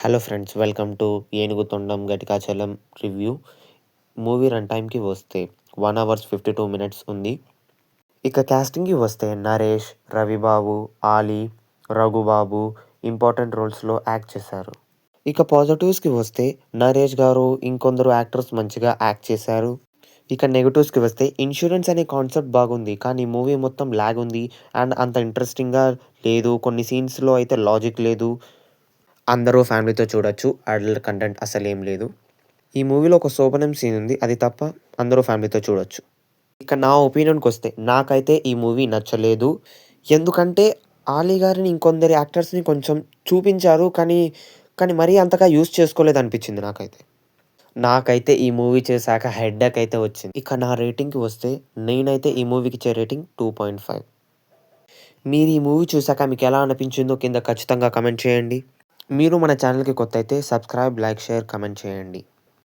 Hello friends, welcome to ఏనుగు తొండం Ghatikachalam review. Movie run టైమ్‌కి వస్తే 1 అవర్స్ 52 మినిట్స్ ఉంది. ఇక కాస్టింగ్‌కి వస్తే నరేష్, రవిబాబు, ఆలీ, రఘుబాబు ఇంపార్టెంట్ రోల్స్‌లో యాక్ట్ చేశారు. ఇక పాజిటివ్స్‌కి వస్తే నరేష్ గారు, ఇంకొందరు యాక్టర్స్ మంచిగా యాక్ట్ చేశారు. ఇక నెగెటివ్స్‌కి వస్తే ఇన్స్యూరెన్స్ అనే కాన్సెప్ట్ బాగుంది. కానీ మూవీ మొత్తం లాగ్ ఉంది అండ్ అంత ఇంట్రెస్టింగ్‌గా లేదు. కొన్ని సీన్స్‌లో అయితే లాజిక్ లేదు. అందరూ ఫ్యామిలీతో చూడొచ్చు. అడల్ట్ కంటెంట్ అసలేం లేదు. ఈ మూవీలో ఒక శోభనం సీన్ ఉంది. అది తప్ప అందరూ ఫ్యామిలీతో చూడొచ్చు. ఇక నా ఒపీనియన్‌కొస్తే నాకైతే ఈ మూవీ నచ్చలేదు. ఎందుకంటే 'ఆలీ' గారిని ఇంకొందరు యాక్టర్స్‌ని కొంచెం చూపించారు. కానీ మరీ అంతగా యూజ్ చేసుకోలేదనిపించింది నాకైతే. నాకైతే ఈ మూవీ చూసాక హెడ్‌ఏక్ అయితే వచ్చింది. ఇక నా రేటింగ్‌కి వస్తే నేనైతే ఈ మూవీకి ఇచ్చే రేటింగ్ 2.5. మీరు ఈ మూవీ చూసాక మీకెలా అనిపించిందో కింద ఖచ్చితంగా కామెంట్ చేయండి. మీరు మన ఛానల్‌కి కొత్తయితే సబ్స్క్రైబ్, లైక్, షేర్, కామెంట్ చేయండి.